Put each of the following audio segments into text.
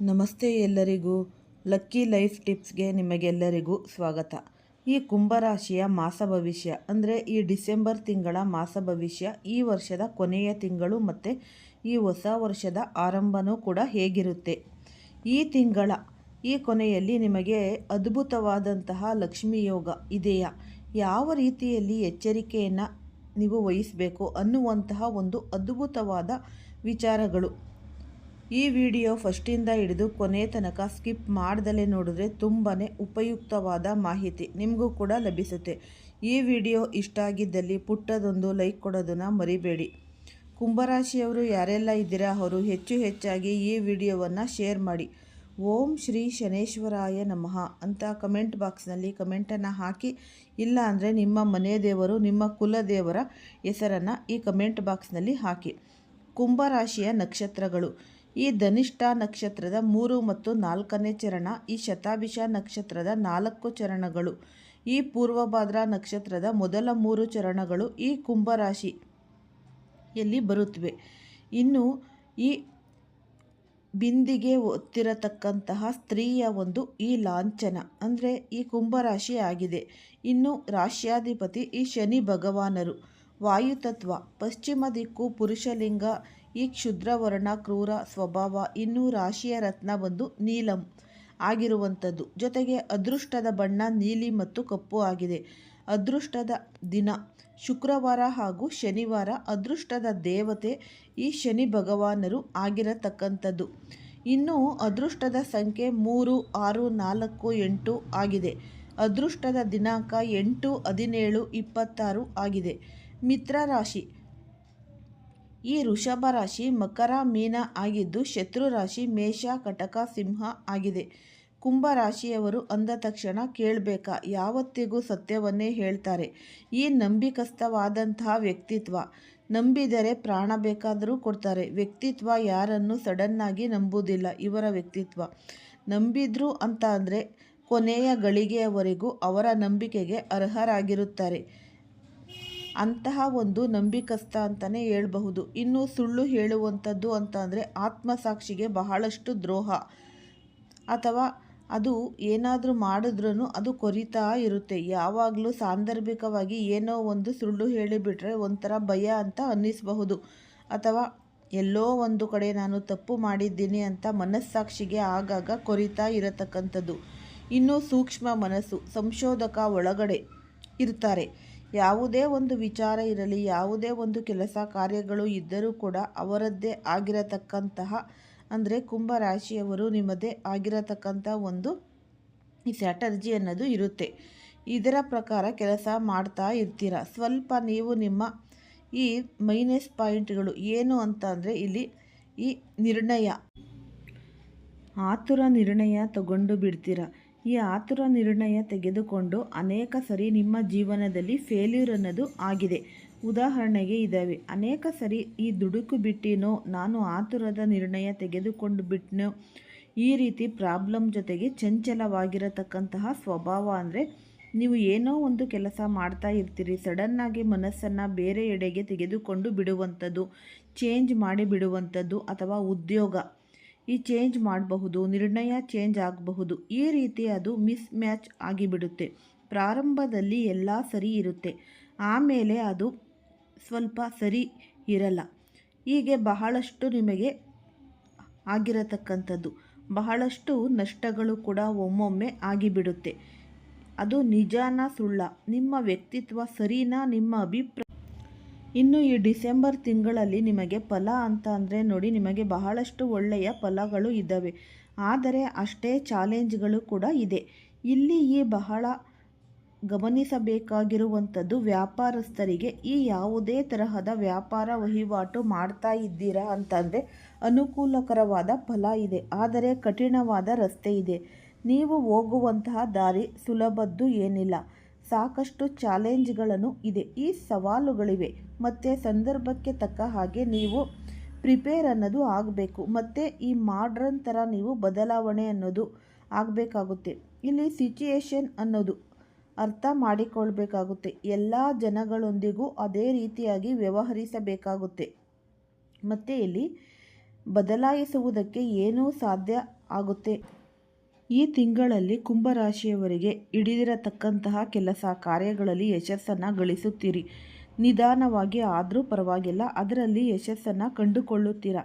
ನಮಸ್ತೆ ಎಲ್ಲರಿಗೂ. Lucky life ಟಿಪ್ಸ್ಗೆ ನಿಮಗೆಲ್ಲರಿಗೂ ಸ್ವಾಗತ. ಈ ಕುಂಭರಾಶಿಯ ಮಾಸ ಭವಿಷ್ಯ ಅಂದರೆ ಈ ಡಿಸೆಂಬರ್ ತಿಂಗಳ ಮಾಸ ಭವಿಷ್ಯ, ಈ ವರ್ಷದ ಕೊನೆಯ ತಿಂಗಳು ಮತ್ತು ಈ ಹೊಸ ವರ್ಷದ ಆರಂಭನೂ ಕೂಡ ಹೇಗಿರುತ್ತೆ, ಈ ತಿಂಗಳ ಈ ಕೊನೆಯಲ್ಲಿ ನಿಮಗೆ ಅದ್ಭುತವಾದಂತಹ ಲಕ್ಷ್ಮೀ ಯೋಗ ಇದೆಯಾ, ಯಾವ ರೀತಿಯಲ್ಲಿ ಎಚ್ಚರಿಕೆಯನ್ನು ನೀವು ವಹಿಸಬೇಕು ಅನ್ನುವಂತಹ ಒಂದು ಅದ್ಭುತವಾದ ವಿಚಾರಗಳು. ಈ ವಿಡಿಯೋ ಫಸ್ಟಿಂದ ಹಿಡಿದು ಕೊನೆ ತನಕ ಸ್ಕಿಪ್ ಮಾಡ್ದಲೇ ನೋಡಿದ್ರೆ ತುಂಬಾ ಉಪಯುಕ್ತವಾದ ಮಾಹಿತಿ ನಿಮಗೂ ಕೂಡ ಲಭಿಸುತ್ತೆ. ಈ ವಿಡಿಯೋ ಇಷ್ಟ ಆಗಿದ್ದಲ್ಲಿ ಪುಟ್ಟದೊಂದು ಲೈಕ್ ಕೊಡೋದನ್ನು ಮರಿಬೇಡಿ. ಕುಂಭರಾಶಿಯವರು ಯಾರೆಲ್ಲ ಇದ್ದೀರಾ ಅವರು ಹೆಚ್ಚಾಗಿ ಈ ವಿಡಿಯೋವನ್ನು ಶೇರ್ ಮಾಡಿ. ಓಂ ಶ್ರೀ ಶನೇಶ್ವರಾಯ ನಮಃ ಅಂತ ಕಮೆಂಟ್ ಬಾಕ್ಸ್ನಲ್ಲಿ ಕಮೆಂಟನ್ನು ಹಾಕಿ, ಇಲ್ಲ ಅಂದರೆ ನಿಮ್ಮ ಮನೆ ದೇವರು ನಿಮ್ಮ ಕುಲದೇವರ ಹೆಸರನ್ನು ಈ ಕಮೆಂಟ್ ಬಾಕ್ಸ್ನಲ್ಲಿ ಹಾಕಿ. ಕುಂಭರಾಶಿಯ ನಕ್ಷತ್ರಗಳು: ಈ ಧನಿಷ್ಠ ನಕ್ಷತ್ರದ 3 ಮತ್ತು 4ನೇ ಚರಣ, ಈ ಶತಾಭಿಷ ನಕ್ಷತ್ರದ 4 ಚರಣಗಳು, ಈ ಪೂರ್ವಭಾದ್ರ ನಕ್ಷತ್ರದ ಮೊದಲ 3 ಚರಣಗಳು ಈ ಕುಂಭರಾಶಿಯಲ್ಲಿ ಬರುತ್ತವೆ. ಇನ್ನು ಈ ಬಿಂದಿಗೆ ಒತ್ತಿರತಕ್ಕಂತಹ ಸ್ತ್ರೀಯ ಒಂದು ಈ ಲಾಂಛನ ಅಂದರೆ ಈ ಕುಂಭರಾಶಿ ಆಗಿದೆ. ಇನ್ನು ರಾಶ್ಯಾಧಿಪತಿ ಈ ಶನಿ ಭಗವಾನರು, ವಾಯುತತ್ವ, ಪಶ್ಚಿಮ ದಿಕ್ಕು, ಪುರುಷಲಿಂಗ, ಈ ಕ್ಷುದ್ರವರ್ಣ, ಕ್ರೂರ ಸ್ವಭಾವ. ಇನ್ನು ರಾಶಿಯ ರತ್ನ ಬಂದು ನೀಲಂ ಆಗಿರುವಂಥದ್ದು. ಜೊತೆಗೆ ಅದೃಷ್ಟದ ಬಣ್ಣ ನೀಲಿ ಮತ್ತು ಕಪ್ಪು ಆಗಿದೆ. ಅದೃಷ್ಟದ ದಿನ ಶುಕ್ರವಾರ ಹಾಗೂ ಶನಿವಾರ. ಅದೃಷ್ಟದ ದೇವತೆ ಈ ಶನಿ ಭಗವಾನರು ಆಗಿರತಕ್ಕಂಥದ್ದು. ಇನ್ನು ಅದೃಷ್ಟದ ಸಂಖ್ಯೆ 3, 6, 4, 8 ಆಗಿದೆ. ಅದೃಷ್ಟದ ದಿನಾಂಕ 8, 17, 26 ಆಗಿದೆ. ಮಿತ್ರ ರಾಶಿ ಈ ವೃಷಭ ರಾಶಿ, ಮಕರ, ಮೀನ ಆಗಿದ್ದು ಶತ್ರು ರಾಶಿ ಮೇಷ, ಕಟಕ, ಸಿಂಹ ಆಗಿದೆ. ಕುಂಭರಾಶಿಯವರು ಅಂದ ತಕ್ಷಣ ಕೇಳಬೇಕಾ, ಯಾವತ್ತಿಗೂ ಸತ್ಯವನ್ನೇ ಹೇಳ್ತಾರೆ. ಈ ನಂಬಿಕಸ್ಥವಾದಂತಹ ವ್ಯಕ್ತಿತ್ವ, ನಂಬಿದರೆ ಪ್ರಾಣ ಬೇಕಾದರೂ ಕೊಡ್ತಾರೆ. ವ್ಯಕ್ತಿತ್ವ ಯಾರನ್ನು ಸಡನ್ನಾಗಿ ನಂಬುವುದಿಲ್ಲ. ಇವರ ವ್ಯಕ್ತಿತ್ವ ನಂಬಿದ್ರು ಅಂತ ಅಂದರೆ ಕೊನೆಯ ಗಳಿಗೆಯವರೆಗೂ ಅವರ ನಂಬಿಕೆಗೆ ಅರ್ಹರಾಗಿರುತ್ತಾರೆ. ಅಂತಹ ಒಂದು ನಂಬಿಕಸ್ಥ ಅಂತಲೇ ಹೇಳಬಹುದು. ಇನ್ನು ಸುಳ್ಳು ಹೇಳುವಂಥದ್ದು ಅಂತ ಅಂದರೆ ಆತ್ಮಸಾಕ್ಷಿಗೆ ಬಹಳಷ್ಟು ದ್ರೋಹ, ಅಥವಾ ಅದು ಏನಾದರೂ ಮಾಡಿದ್ರೂ ಅದು ಕೊರಿತಾ ಇರುತ್ತೆ. ಯಾವಾಗಲೂ ಸಾಂದರ್ಭಿಕವಾಗಿ ಏನೋ ಒಂದು ಸುಳ್ಳು ಹೇಳಿಬಿಟ್ರೆ ಒಂಥರ ಭಯ ಅಂತ ಅನ್ನಿಸಬಹುದು, ಅಥವಾ ಎಲ್ಲೋ ಒಂದು ಕಡೆ ನಾನು ತಪ್ಪು ಮಾಡಿದ್ದೀನಿ ಅಂತ ಮನಸ್ಸಾಕ್ಷಿಗೆ ಆಗಾಗ ಕೊರಿತಾ ಇರತಕ್ಕಂಥದ್ದು. ಇನ್ನು ಸೂಕ್ಷ್ಮ ಮನಸ್ಸು, ಸಂಶೋಧಕ ಒಳಗಡೆ ಇರ್ತಾರೆ. ಯಾವುದೇ ಒಂದು ವಿಚಾರ ಇರಲಿ, ಯಾವುದೇ ಒಂದು ಕೆಲಸ ಕಾರ್ಯಗಳು ಇದ್ದರೂ ಕೂಡ ಅವರದ್ದೇ ಆಗಿರತಕ್ಕಂತಹ ಅಂದರೆ ಕುಂಭರಾಶಿಯವರು ನಿಮ್ಮದೇ ಆಗಿರತಕ್ಕಂಥ ಒಂದು ಸ್ಟ್ರಾಟಜಿ ಅನ್ನೋದು ಇರುತ್ತೆ. ಇದರ ಪ್ರಕಾರ ಕೆಲಸ ಮಾಡ್ತಾ ಇರ್ತೀರ. ಸ್ವಲ್ಪ ನೀವು ನಿಮ್ಮ ಈ ಮೈನಸ್ ಪಾಯಿಂಟ್ಗಳು ಏನು ಅಂತ ಅಂದರೆ ಇಲ್ಲಿ ಈ ನಿರ್ಣಯ, ಆತುರ ನಿರ್ಣಯ ತಗೊಂಡು ಬಿಡ್ತೀರ. ಈ ಆತುರ ನಿರ್ಣಯ ತೆಗೆದುಕೊಂಡು ಅನೇಕ ಸರಿ ನಿಮ್ಮ ಜೀವನದಲ್ಲಿ ಫೇಲ್ಯೂರ್ ಅನ್ನೋದು ಆಗಿದೆ. ಉದಾಹರಣೆಗೆ ಇದ್ದಾವೆ. ಅನೇಕ ಸರಿ ಈ ದುಡುಕು ಬಿಟ್ಟಿನೋ, ನಾನು ಆತುರದ ನಿರ್ಣಯ ತೆಗೆದುಕೊಂಡು ಬಿಟ್ಟನೋ, ಈ ರೀತಿ ಪ್ರಾಬ್ಲಮ್ ಜೊತೆಗೆ ಚಂಚಲವಾಗಿರತಕ್ಕಂತಹ ಸ್ವಭಾವ. ಅಂದರೆ ನೀವು ಏನೋ ಒಂದು ಕೆಲಸ ಮಾಡ್ತಾ ಇರ್ತೀರಿ, ಸಡನ್ನಾಗಿ ಮನಸ್ಸನ್ನು ಬೇರೆ ಎಡೆಗೆ ತೆಗೆದುಕೊಂಡು ಬಿಡುವಂಥದ್ದು, ಚೇಂಜ್ ಮಾಡಿ ಬಿಡುವಂಥದ್ದು, ಅಥವಾ ಉದ್ಯೋಗ ಈ ಚೇಂಜ್ ಮಾಡಬಹುದು, ನಿರ್ಣಯ ಚೇಂಜ್ ಆಗಬಹುದು. ಈ ರೀತಿ ಅದು ಮಿಸ್ ಮ್ಯಾಚ್ ಆಗಿಬಿಡುತ್ತೆ. ಪ್ರಾರಂಭದಲ್ಲಿ ಎಲ್ಲ ಸರಿ ಇರುತ್ತೆ, ಆಮೇಲೆ ಅದು ಸ್ವಲ್ಪ ಸರಿ ಇರಲ್ಲ. ಹೀಗೆ ಬಹಳಷ್ಟು ನಿಮಗೆ ಆಗಿರತಕ್ಕಂಥದ್ದು, ಬಹಳಷ್ಟು ನಷ್ಟಗಳು ಕೂಡ ಒಮ್ಮೊಮ್ಮೆ ಆಗಿಬಿಡುತ್ತೆ. ಅದು ನಿಜಾನ ಸುಳ್ಳ, ನಿಮ್ಮ ವ್ಯಕ್ತಿತ್ವ ಸರಿನಾ, ನಿಮ್ಮ ಅಭಿಪ್ರಾಯ. ಇನ್ನು ಈ ಡಿಸೆಂಬರ್ ತಿಂಗಳಲ್ಲಿ ನಿಮಗೆ ಫಲ ಅಂತ ಅಂದರೆ ನೋಡಿ, ನಿಮಗೆ ಬಹಳಷ್ಟು ಒಳ್ಳೆಯ ಫಲಗಳು ಇದ್ದಾವೆ. ಆದರೆ ಅಷ್ಟೇ ಚಾಲೆಂಜ್ಗಳು ಕೂಡ ಇದೆ. ಇಲ್ಲಿ ಈ ಬಹಳ ಗಮನಿಸಬೇಕಾಗಿರುವಂಥದ್ದು, ವ್ಯಾಪಾರಸ್ಥರಿಗೆ ಈ ಯಾವುದೇ ತರಹದ ವ್ಯಾಪಾರ ವಹಿವಾಟು ಮಾಡ್ತಾ ಇದ್ದೀರಾ ಅಂತಂದರೆ ಅನುಕೂಲಕರವಾದ ಫಲ ಇದೆ. ಆದರೆ ಕಠಿಣವಾದ ರಸ್ತೆ ಇದೆ. ನೀವು ಹೋಗುವಂತಹ ದಾರಿ ಸುಲಭದ್ದು ಏನಿಲ್ಲ. ಸಾಕಷ್ಟು ಚಾಲೆಂಜ್ಗಳನ್ನು ಇದೆ, ಈ ಸವಾಲುಗಳಿವೆ. ಮತ್ತು ಸಂದರ್ಭಕ್ಕೆ ತಕ್ಕ ಹಾಗೆ ನೀವು ಪ್ರಿಪೇರ್ ಅನ್ನೋದು ಆಗಬೇಕು. ಮತ್ತು ಈ ಮಾಡ್ರನ್ ಥರ ನೀವು ಬದಲಾವಣೆ ಅನ್ನೋದು ಆಗಬೇಕಾಗುತ್ತೆ. ಇಲ್ಲಿ ಸಿಚುಯೇಷನ್ ಅನ್ನೋದು ಅರ್ಥ ಮಾಡಿಕೊಳ್ಬೇಕಾಗುತ್ತೆ. ಎಲ್ಲ ಜನಗಳೊಂದಿಗೂ ಅದೇ ರೀತಿಯಾಗಿ ವ್ಯವಹರಿಸಬೇಕಾಗುತ್ತೆ. ಮತ್ತು ಇಲ್ಲಿ ಬದಲಾಯಿಸುವುದಕ್ಕೆ ಏನೂ ಸಾಧ್ಯ ಆಗುತ್ತೆ. ಈ ತಿಂಗಳಲ್ಲಿ ಕುಂಭರಾಶಿಯವರಿಗೆ ಹಿಡಿದಿರತಕ್ಕಂತಹ ಕೆಲಸ ಕಾರ್ಯಗಳಲ್ಲಿ ಯಶಸ್ಸನ್ನು ಗಳಿಸುತ್ತೀರಿ. ನಿಧಾನವಾಗಿ ಆದರೂ ಪರವಾಗಿಲ್ಲ, ಅದರಲ್ಲಿ ಯಶಸ್ಸನ್ನು ಕಂಡುಕೊಳ್ಳುತ್ತೀರಾ.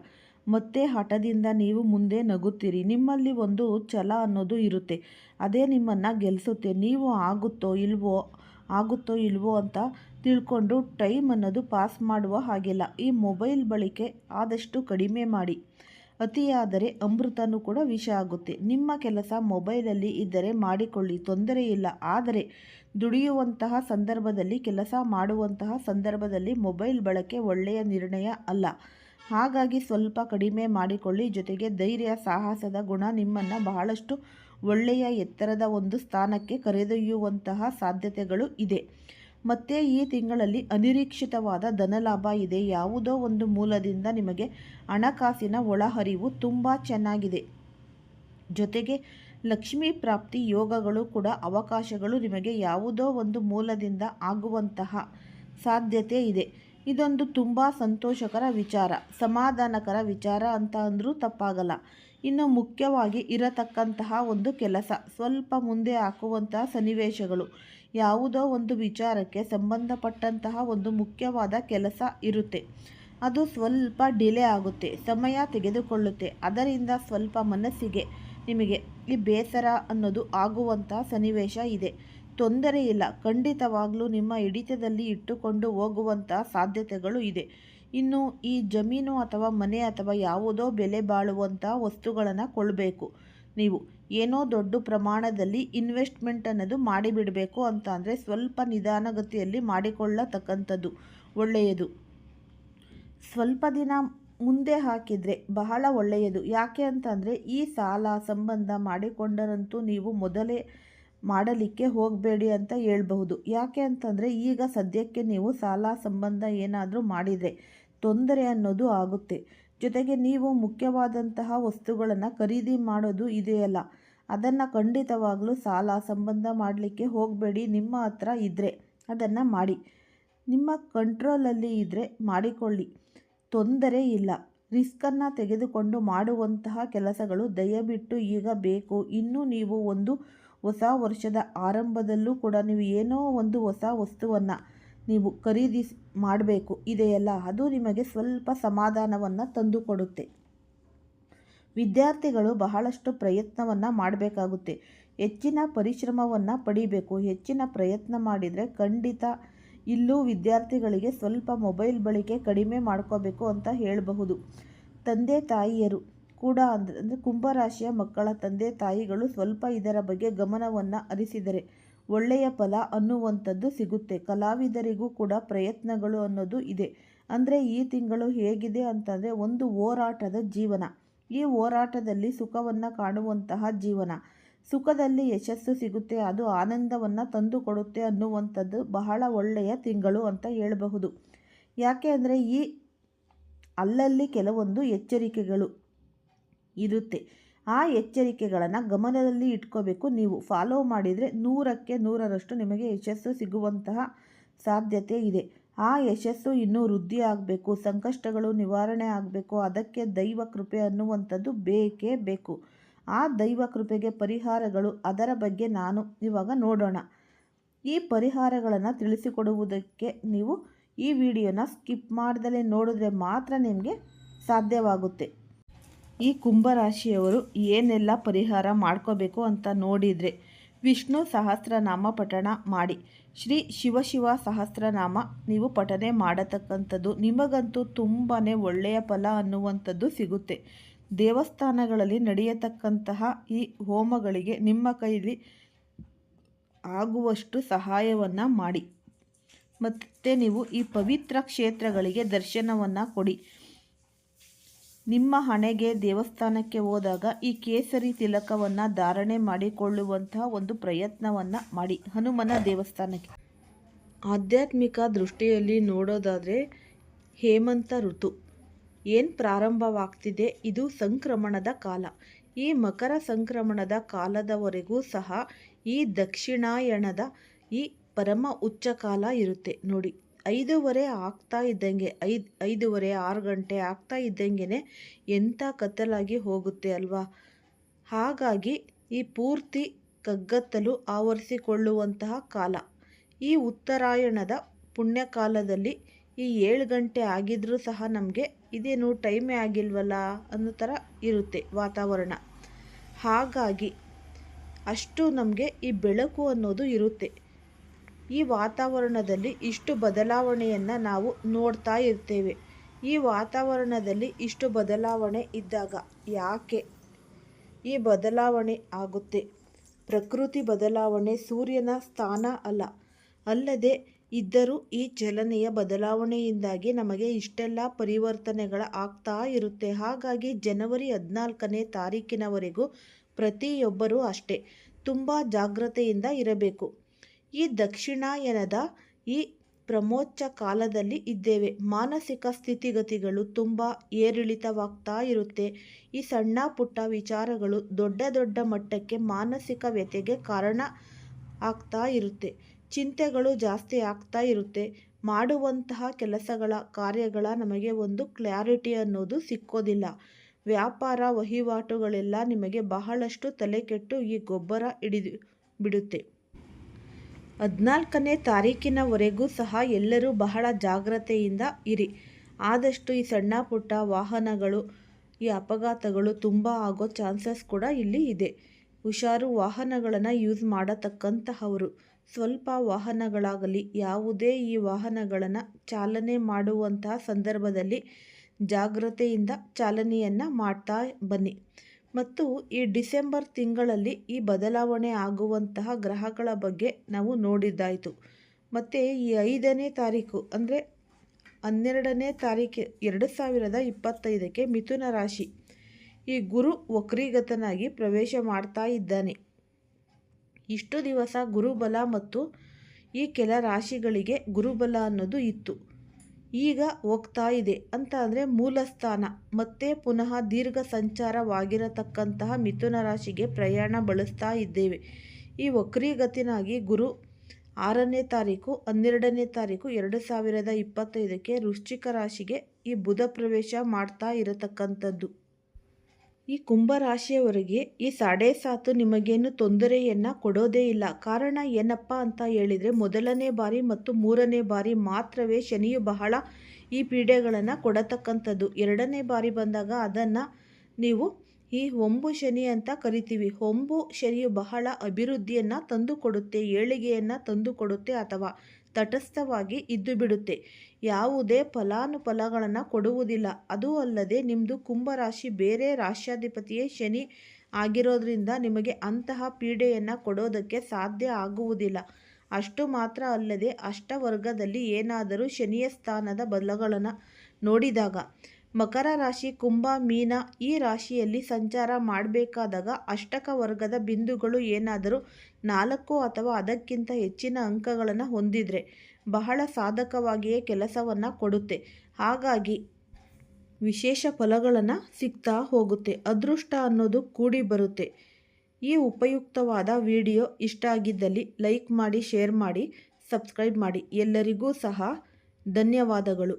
ಮತ್ತೆ ಹಠದಿಂದ ನೀವು ಮುಂದೆ ನಗುತ್ತೀರಿ. ನಿಮ್ಮಲ್ಲಿ ಒಂದು ಛಲ ಅನ್ನೋದು ಇರುತ್ತೆ, ಅದೇ ನಿಮ್ಮನ್ನು ಗೆಲ್ಲಿಸುತ್ತೆ. ನೀವು ಆಗುತ್ತೋ ಇಲ್ವೋ ಅಂತ ತಿಳ್ಕೊಂಡು ಟೈಮ್ ಅನ್ನೋದು ಪಾಸ್ ಮಾಡುವ ಹಾಗಿಲ್ಲ. ಈ ಮೊಬೈಲ್ ಬಳಕೆ ಆದಷ್ಟು ಕಡಿಮೆ ಮಾಡಿ. ಅತಿಯಾದರೆ ಅಮೃತನೂ ಕೂಡ ವಿಷ ಆಗುತ್ತೆ. ನಿಮ್ಮ ಕೆಲಸ ಮೊಬೈಲಲ್ಲಿ ಇದ್ದರೆ ಮಾಡಿಕೊಳ್ಳಿ, ತೊಂದರೆ ಇಲ್ಲ. ಆದರೆ ದುಡಿಯುವಂತಹ ಸಂದರ್ಭದಲ್ಲಿ, ಕೆಲಸ ಮಾಡುವಂತಹ ಸಂದರ್ಭದಲ್ಲಿ ಮೊಬೈಲ್ ಬಳಕೆ ಒಳ್ಳೆಯ ನಿರ್ಣಯ ಅಲ್ಲ. ಹಾಗಾಗಿ ಸ್ವಲ್ಪ ಕಡಿಮೆ ಮಾಡಿಕೊಳ್ಳಿ. ಜೊತೆಗೆ ಧೈರ್ಯ ಸಾಹಸದ ಗುಣ ನಿಮ್ಮನ್ನು ಬಹಳಷ್ಟು ಒಳ್ಳೆಯ ಎತ್ತರದ ಒಂದು ಸ್ಥಾನಕ್ಕೆ ಕರೆದೊಯ್ಯುವಂತಹ ಸಾಧ್ಯತೆಗಳು ಇದೆ. ಮತ್ತು ಈ ತಿಂಗಳಲ್ಲಿ ಅನಿರೀಕ್ಷಿತವಾದ ಧನಲಾಭ ಇದೆ. ಯಾವುದೋ ಒಂದು ಮೂಲದಿಂದ ನಿಮಗೆ ಹಣಕಾಸಿನ ಒಳಹರಿವು ತುಂಬ ಚೆನ್ನಾಗಿದೆ. ಜೊತೆಗೆ ಲಕ್ಷ್ಮೀ ಪ್ರಾಪ್ತಿ ಯೋಗಗಳು ಕೂಡ, ಅವಕಾಶಗಳು ನಿಮಗೆ ಯಾವುದೋ ಒಂದು ಮೂಲದಿಂದ ಆಗುವಂತಹ ಸಾಧ್ಯತೆ ಇದೆ. ಇದೊಂದು ತುಂಬ ಸಂತೋಷಕರ ವಿಚಾರ, ಸಮಾಧಾನಕರ ವಿಚಾರ ಅಂತ ಅಂದರೂ ತಪ್ಪಾಗಲ್ಲ. ಇನ್ನು ಮುಖ್ಯವಾಗಿ ಇರತಕ್ಕಂತಹ ಒಂದು ಕೆಲಸ ಸ್ವಲ್ಪ ಮುಂದೆ ಹಾಕುವಂತಹ ಸನ್ನಿವೇಶಗಳು, ಯಾವುದೋ ಒಂದು ವಿಚಾರಕ್ಕೆ ಸಂಬಂಧಪಟ್ಟಂತಹ ಒಂದು ಮುಖ್ಯವಾದ ಕೆಲಸ ಇರುತ್ತೆ. ಅದು ಸ್ವಲ್ಪ ಡಿಲೇ ಆಗುತ್ತೆ, ಸಮಯ ತೆಗೆದುಕೊಳ್ಳುತ್ತೆ. ಅದರಿಂದ ಸ್ವಲ್ಪ ಮನಸ್ಸಿಗೆ ನಿಮಗೆ ಈ ಬೇಸರ ಅನ್ನೋದು ಆಗುವಂತಹ ಸನ್ನಿವೇಶ ಇದೆ. ತೊಂದರೆ ಇಲ್ಲ, ಖಂಡಿತವಾಗ್ಲೂ ನಿಮ್ಮ ಹಿಡಿತದಲ್ಲಿ ಇಟ್ಟುಕೊಂಡು ಹೋಗುವಂತಹ ಸಾಧ್ಯತೆಗಳು ಇದೆ. ಇನ್ನು ಈ ಜಮೀನು ಅಥವಾ ಮನೆ ಅಥವಾ ಯಾವುದೋ ಬೆಲೆ ಬಾಳುವಂತಹ ವಸ್ತುಗಳನ್ನು ಕೊಳ್ಳಬೇಕು. ನೀವು ಏನೋ ದೊಡ್ಡ ಪ್ರಮಾಣದಲ್ಲಿ ಇನ್ವೆಸ್ಟ್ಮೆಂಟ್ ಅನ್ನೋದು ಮಾಡಿಬಿಡಬೇಕು ಅಂತ ಅಂದರೆ ಸ್ವಲ್ಪ ನಿಧಾನಗತಿಯಲ್ಲಿ ಮಾಡಿಕೊಳ್ಳತಕ್ಕಂಥದ್ದು ಒಳ್ಳೆಯದು. ಸ್ವಲ್ಪ ದಿನ ಮುಂದೆ ಹಾಕಿದರೆ ಬಹಳ ಒಳ್ಳೆಯದು. ಯಾಕೆ ಅಂತಂದರೆ ಈ ಸಾಲ ಸಂಬಂಧ ಮಾಡಿಕೊಂಡರಂತೂ ನೀವು ಮೊದಲೇ ಮಾಡಲಿಕ್ಕೆ ಹೋಗಬೇಡಿ ಅಂತ ಹೇಳ್ಬಹುದು. ಯಾಕೆ ಅಂತಂದರೆ ಈಗ ಸದ್ಯಕ್ಕೆ ನೀವು ಸಾಲ ಸಂಬಂಧ ಏನಾದರೂ ಮಾಡಿದರೆ ತೊಂದರೆ ಅನ್ನೋದು ಆಗುತ್ತೆ. ಜೊತೆಗೆ ನೀವು ಮುಖ್ಯವಾದಂತಹ ವಸ್ತುಗಳನ್ನು ಖರೀದಿ ಮಾಡೋದು ಇದೆಯಲ್ಲ, ಅದನ್ನು ಖಂಡಿತವಾಗಲೂ ಸಾಲ ಸಂಬಂಧ ಮಾಡಲಿಕ್ಕೆ ಹೋಗಬೇಡಿ. ನಿಮ್ಮ ಹತ್ರ ಇದ್ದರೆ ಅದನ್ನು ಮಾಡಿ, ನಿಮ್ಮ ಕಂಟ್ರೋಲಲ್ಲಿ ಇದ್ದರೆ ಮಾಡಿಕೊಳ್ಳಿ, ತೊಂದರೆ ಇಲ್ಲ. ರಿಸ್ಕನ್ನು ತೆಗೆದುಕೊಂಡು ಮಾಡುವಂತಹ ಕೆಲಸಗಳು ದಯವಿಟ್ಟು ಈಗ ಬೇಕು. ಇನ್ನು ನೀವು ಒಂದು ಹೊಸ ವರ್ಷದ ಆರಂಭದಲ್ಲೂ ಕೂಡ ನೀವು ಏನೋ ಒಂದು ಹೊಸ ವಸ್ತುವನ್ನು ನೀವು ಮಾಡಬೇಕು ಇದೆಯಲ್ಲ, ಅದು ನಿಮಗೆ ಸ್ವಲ್ಪ ಸಮಾಧಾನವನ್ನು ತಂದುಕೊಡುತ್ತೆ. ವಿದ್ಯಾರ್ಥಿಗಳು ಬಹಳಷ್ಟು ಪ್ರಯತ್ನವನ್ನು ಮಾಡಬೇಕಾಗುತ್ತೆ, ಹೆಚ್ಚಿನ ಪರಿಶ್ರಮವನ್ನು ಪಡಿಬೇಕು. ಹೆಚ್ಚಿನ ಪ್ರಯತ್ನ ಮಾಡಿದರೆ ಖಂಡಿತ ಇಲ್ಲೂ ವಿದ್ಯಾರ್ಥಿಗಳಿಗೆ ಸ್ವಲ್ಪ ಮೊಬೈಲ್ ಬಳಕೆ ಕಡಿಮೆ ಮಾಡ್ಕೋಬೇಕು ಅಂತ ಹೇಳಬಹುದು. ತಂದೆ ತಾಯಿಯರು ಕೂಡ ಅಂದರೆ ಕುಂಭರಾಶಿಯ ಮಕ್ಕಳ ತಂದೆ ತಾಯಿಗಳು ಸ್ವಲ್ಪ ಇದರ ಬಗ್ಗೆ ಗಮನವನ್ನು ಹರಿಸಿದರೆ ಒಳ್ಳೆಯ ಫಲ ಅನ್ನುವಂಥದ್ದು ಸಿಗುತ್ತೆ. ಕಲಾವಿದರಿಗೂ ಕೂಡ ಪ್ರಯತ್ನಗಳು ಅನ್ನೋದು ಇದೆ. ಅಂದರೆ ಈ ತಿಂಗಳು ಹೇಗಿದೆ ಅಂತಂದರೆ ಒಂದು ಹೋರಾಟದ ಜೀವನ. ಈ ಹೋರಾಟದಲ್ಲಿ ಸುಖವನ್ನು ಕಾಣುವಂತಹ ಜೀವನ, ಸುಖದಲ್ಲಿ ಯಶಸ್ಸು ಸಿಗುತ್ತೆ, ಅದು ಆನಂದವನ್ನು ತಂದುಕೊಡುತ್ತೆ ಅನ್ನುವಂಥದ್ದು ಬಹಳ ಒಳ್ಳೆಯ ತಿಂಗಳು ಅಂತ ಹೇಳಬಹುದು. ಯಾಕೆ ಅಂದರೆ ಈ ಅಲ್ಲಲ್ಲಿ ಕೆಲವೊಂದು ಎಚ್ಚರಿಕೆಗಳು ಇರುತ್ತೆ. ಆ ಎಚ್ಚರಿಕೆಗಳನ್ನು ಗಮನದಲ್ಲಿ ಇಟ್ಕೋಬೇಕು. ನೀವು ಫಾಲೋ ಮಾಡಿದರೆ 100ಕ್ಕೆ 100ರಷ್ಟು ನಿಮಗೆ ಯಶಸ್ಸು ಸಿಗುವಂತಹ ಸಾಧ್ಯತೆ ಇದೆ. ಆ ಯಶಸ್ಸು ಇನ್ನೂ ವೃದ್ಧಿ ಆಗಬೇಕು, ಸಂಕಷ್ಟಗಳು ನಿವಾರಣೆ ಆಗಬೇಕು. ಅದಕ್ಕೆ ದೈವ ಕೃಪೆ ಅನ್ನುವಂಥದ್ದು ಬೇಕೇ ಬೇಕು. ಆ ದೈವ ಕೃಪೆಗೆ ಪರಿಹಾರಗಳು, ಅದರ ಬಗ್ಗೆ ನಾನು ಇವಾಗ ನೋಡೋಣ. ಈ ಪರಿಹಾರಗಳನ್ನು ತಿಳಿಸಿಕೊಡುವುದಕ್ಕೆ ನೀವು ಈ ವಿಡಿಯೋನ ಸ್ಕಿಪ್ ಮಾಡ್ದಲೇ ನೋಡಿದ್ರೆ ಮಾತ್ರ ನಿಮಗೆ ಸಾಧ್ಯವಾಗುತ್ತೆ. ಈ ಕುಂಭರಾಶಿಯವರು ಏನೆಲ್ಲ ಪರಿಹಾರ ಮಾಡ್ಕೋಬೇಕು ಅಂತ ನೋಡಿದರೆ, ವಿಷ್ಣು ಸಹಸ್ರನಾಮ ಪಠಣ ಮಾಡಿ. ಶ್ರೀ ಶಿವ ಸಹಸ್ರನಾಮ ನೀವು ಪಠನೆ ಮಾಡತಕ್ಕಂಥದ್ದು ನಿಮಗಂತೂ ತುಂಬಾ ಒಳ್ಳೆಯ ಫಲ ಅನ್ನುವಂಥದ್ದು ಸಿಗುತ್ತೆ. ದೇವಸ್ಥಾನಗಳಲ್ಲಿ ನಡೆಯತಕ್ಕಂತಹ ಈ ಹೋಮಗಳಿಗೆ ನಿಮ್ಮ ಕೈಲಿ ಆಗುವಷ್ಟು ಸಹಾಯವನ್ನು ಮಾಡಿ. ಮತ್ತು ನೀವು ಈ ಪವಿತ್ರ ಕ್ಷೇತ್ರಗಳಿಗೆ ದರ್ಶನವನ್ನು ಕೊಡಿ. ನಿಮ್ಮ ಹಣೆಗೆ ದೇವಸ್ಥಾನಕ್ಕೆ ಹೋದಾಗ ಈ ಕೇಸರಿ ತಿಲಕವನ್ನು ಧಾರಣೆ ಮಾಡಿಕೊಳ್ಳುವಂತಹ ಒಂದು ಪ್ರಯತ್ನವನ್ನು ಮಾಡಿ. ಹನುಮನ ದೇವಸ್ಥಾನಕ್ಕೆ ಆಧ್ಯಾತ್ಮಿಕ ದೃಷ್ಟಿಯಲ್ಲಿ ನೋಡೋದಾದರೆ ಹೇಮಂತ ಋತು ಏನು ಪ್ರಾರಂಭವಾಗ್ತಿದೆ, ಇದು ಸಂಕ್ರಮಣದ ಕಾಲ. ಈ ಮಕರ ಸಂಕ್ರಮಣದ ಕಾಲದವರೆಗೂ ಸಹ ಈ ದಕ್ಷಿಣಾಯಣದ ಈ ಪರಮ ಉಚ್ಚ ಕಾಲ ಇರುತ್ತೆ ನೋಡಿ. 5:30 ಆಗ್ತಾ ಇದ್ದಂಗೆ 5:30 6 ಗಂಟೆ ಆಗ್ತಾ ಇದ್ದಂಗೆ ಎಂಥ ಕತ್ತಲಾಗಿ ಹೋಗುತ್ತೆ ಅಲ್ವಾ. ಹಾಗಾಗಿ ಈ ಪೂರ್ತಿ ಕಗ್ಗತ್ತಲು ಆವರಿಸಿಕೊಳ್ಳುವಂತಹ ಕಾಲ. ಈ ಉತ್ತರಾಯಣದ ಪುಣ್ಯಕಾಲದಲ್ಲಿ ಈ 7 ಗಂಟೆ ಆಗಿದ್ರೂ ಸಹ ನಮಗೆ ಇದೇನು ಟೈಮೇ ಆಗಿಲ್ವಲ್ಲ ಅನ್ನೋ ಥರ ಇರುತ್ತೆ ವಾತಾವರಣ. ಹಾಗಾಗಿ ಅಷ್ಟು ನಮಗೆ ಈ ಬೆಳಕು ಅನ್ನೋದು ಇರುತ್ತೆ. ಈ ವಾತಾವರಣದಲ್ಲಿ ಇಷ್ಟು ಬದಲಾವಣೆಯನ್ನು ನಾವು ನೋಡ್ತಾ ಇರ್ತೇವೆ. ಈ ವಾತಾವರಣದಲ್ಲಿ ಇಷ್ಟು ಬದಲಾವಣೆ ಇದ್ದಾಗ ಯಾಕೆ ಈ ಬದಲಾವಣೆ ಆಗುತ್ತೆ? ಪ್ರಕೃತಿ ಬದಲಾವಣೆ ಸೂರ್ಯನ ಸ್ಥಾನ ಅಲ್ಲದೆ ಇದ್ದರೂ ಈ ಚಲನೆಯ ಬದಲಾವಣೆಯಿಂದಾಗಿ ನಮಗೆ ಇಷ್ಟೆಲ್ಲ ಪರಿವರ್ತನೆಗಳ ಆಗ್ತಾ ಇರುತ್ತೆ. ಹಾಗಾಗಿ ಜನವರಿ 14ನೇ ತಾರೀಕಿನವರೆಗೂ ಪ್ರತಿಯೊಬ್ಬರೂ ಅಷ್ಟೇ ತುಂಬ ಜಾಗ್ರತೆಯಿಂದ ಇರಬೇಕು. ಈ ದಕ್ಷಿಣಾಯನದ ಈ ಪ್ರಮೋಚ್ಚ ಕಾಲದಲ್ಲಿ ಇದ್ದೇವೆ. ಮಾನಸಿಕ ಸ್ಥಿತಿಗತಿಗಳು ತುಂಬ ಏರಿಳಿತವಾಗ್ತಾ ಇರುತ್ತೆ. ಈ ಸಣ್ಣ ಪುಟ್ಟ ವಿಚಾರಗಳು ದೊಡ್ಡ ದೊಡ್ಡ ಮಟ್ಟಕ್ಕೆ ಮಾನಸಿಕ ವ್ಯಥೆಗೆ ಕಾರಣ ಆಗ್ತಾ ಇರುತ್ತೆ. ಚಿಂತೆಗಳು ಜಾಸ್ತಿ ಆಗ್ತಾ ಇರುತ್ತೆ. ಮಾಡುವಂತಹ ಕೆಲಸಗಳ ಕಾರ್ಯಗಳ ನಮಗೆ ಒಂದು ಕ್ಲಾರಿಟಿ ಅನ್ನೋದು ಸಿಕ್ಕೋದಿಲ್ಲ. ವ್ಯಾಪಾರ ವಹಿವಾಟುಗಳೆಲ್ಲ ನಿಮಗೆ ಬಹಳಷ್ಟು ತಲೆಕೆಟ್ಟು ಈ ಗೊಬ್ಬರ ಹಿಡಿದು ಬಿಡುತ್ತೆ. 14ನೇ ತಾರೀಕಿನವರೆಗೂ ಸಹ ಎಲ್ಲರೂ ಬಹಳ ಜಾಗ್ರತೆಯಿಂದ ಇರಿ. ಆದಷ್ಟು ಈ ಸಣ್ಣ ಪುಟ್ಟ ವಾಹನಗಳು ಈ ಅಪಘಾತಗಳು ತುಂಬ ಆಗೋ ಚಾನ್ಸಸ್ ಕೂಡ ಇಲ್ಲಿ ಇದೆ. ಹುಷಾರು ವಾಹನಗಳನ್ನು ಯೂಸ್ ಮಾಡತಕ್ಕಂತಹವರು ಸ್ವಲ್ಪ ವಾಹನಗಳಾಗಲಿ ಯಾವುದೇ ಈ ವಾಹನಗಳನ್ನು ಚಾಲನೆ ಮಾಡುವಂತಹ ಸಂದರ್ಭದಲ್ಲಿ ಜಾಗ್ರತೆಯಿಂದ ಚಾಲನೆಯನ್ನು ಮಾಡ್ತಾ ಬನ್ನಿ. ಮತ್ತು ಈ ಡಿಸೆಂಬರ್ ತಿಂಗಳಲ್ಲಿ ಈ ಬದಲಾವಣೆ ಆಗುವಂತಹ ಗ್ರಹಗಳ ಬಗ್ಗೆ ನಾವು ನೋಡಿದ್ದಾಯಿತು. ಮತ್ತು ಈ 5ನೇ ತಾರೀಕು ಅಂದರೆ 12ನೇ ತಾರೀಕು 2025ಕ್ಕೆ ಮಿಥುನ ರಾಶಿ ಈ ಗುರು ವಕ್ರೀಗತನಾಗಿ ಪ್ರವೇಶ ಮಾಡ್ತಾ ಇದ್ದಾನೆ. ಇಷ್ಟು ದಿವಸ ಗುರುಬಲ ಮತ್ತು ಈ ಕೆಲ ರಾಶಿಗಳಿಗೆ ಗುರುಬಲ ಅನ್ನೋದು ಇತ್ತು. ಈಗ ಹೋಗ್ತಾ ಇದೆ ಅಂತ ಅಂದರೆ ಮೂಲಸ್ಥಾನ ಮತ್ತೆ ಪುನಃ ದೀರ್ಘ ಸಂಚಾರವಾಗಿರತಕ್ಕಂತಹ ಮಿಥುನ ರಾಶಿಗೆ ಪ್ರಯಾಣ ಬಳಸ್ತಾ ಇದ್ದೇವೆ. ಈ ವಕ್ರೀಗತಿನಾಗಿ ಗುರು 6ನೇ ತಾರೀಕು 12ನೇ ತಾರೀಕು 2025ಕ್ಕೆ ವೃಶ್ಚಿಕ ರಾಶಿಗೆ ಈ ಬುಧ ಪ್ರವೇಶ ಮಾಡ್ತಾ ಇರತಕ್ಕಂಥದ್ದು. ಈ ಕುಂಭರಾಶಿಯವರಿಗೆ ಈ 7.5 ನಿಮಗೇನು ತೊಂದರೆಯನ್ನು ಕೊಡೋದೇ ಇಲ್ಲ. ಕಾರಣ ಏನಪ್ಪ ಅಂತ ಹೇಳಿದರೆ 1ನೇ ಬಾರಿ ಮತ್ತು 3ನೇ ಬಾರಿ ಮಾತ್ರವೇ ಶನಿಯು ಬಹಳ ಈ ಪೀಡೆಗಳನ್ನು ಕೊಡತಕ್ಕಂಥದ್ದು. 2ನೇ ಬಾರಿ ಬಂದಾಗ ಅದನ್ನು ನೀವು ಈ ಹೊಂಬು ಶನಿ ಅಂತ ಕರಿತೀವಿ. ಹೊಂಬು ಶನಿಯು ಬಹಳ ಅಭಿವೃದ್ಧಿಯನ್ನು ತಂದು ಕೊಡುತ್ತೆ, ಏಳಿಗೆಯನ್ನು ತಂದು ಕೊಡುತ್ತೆ ಅಥವಾ ತಟಸ್ಥವಾಗಿ ಇದ್ದು ಬಿಡುತ್ತೆ. ಯಾವುದೇ ಫಲಾನುಫಲಗಳನ್ನು ಕೊಡುವುದಿಲ್ಲ. ಅದೂ ಅಲ್ಲದೆ ನಿಮ್ಮದು ಕುಂಭರಾಶಿ ಬೇರೆ ರಾಶ್ಯಾಧಿಪತಿಯೇ ಶನಿ ಆಗಿರೋದ್ರಿಂದ ನಿಮಗೆ ಅಂತಹ ಪೀಡೆಯನ್ನು ಕೊಡೋದಕ್ಕೆ ಸಾಧ್ಯ ಆಗುವುದಿಲ್ಲ. ಅಷ್ಟು ಮಾತ್ರ ಅಲ್ಲದೆ ಅಷ್ಟವರ್ಗದಲ್ಲಿ ಏನಾದರೂ ಶನಿಯ ಸ್ಥಾನದ ಬಲಗಳನ್ನು ನೋಡಿದಾಗ ಮಕರ ರಾಶಿ, ಕುಂಭ, ಮೀನ ಈ ರಾಶಿಯಲ್ಲಿ ಸಂಚಾರ ಮಾಡಬೇಕಾದಾಗ ಅಷ್ಟಕ ವರ್ಗದ ಬಿಂದುಗಳು ಏನಾದರೂ 4 ಅಥವಾ ಅದಕ್ಕಿಂತ ಹೆಚ್ಚಿನ ಅಂಕಗಳನ್ನು ಹೊಂದಿದರೆ ಬಹಳ ಸಾಧಕವಾಗಿಯೇ ಕೆಲಸವನ್ನು ಕೊಡುತ್ತೆ. ಹಾಗಾಗಿ ವಿಶೇಷ ಫಲಗಳನ್ನು ಸಿಗ್ತಾ ಹೋಗುತ್ತೆ. ಅದೃಷ್ಟ ಅನ್ನೋದು ಕೂಡಿ ಬರುತ್ತೆ. ಈ ಉಪಯುಕ್ತವಾದ ವಿಡಿಯೋ ಇಷ್ಟ ಆಗಿದ್ದಲ್ಲಿ ಲೈಕ್ ಮಾಡಿ, ಶೇರ್ ಮಾಡಿ, ಸಬ್ಸ್ಕ್ರೈಬ್ ಮಾಡಿ. ಎಲ್ಲರಿಗೂ ಸಹ ಧನ್ಯವಾದಗಳು.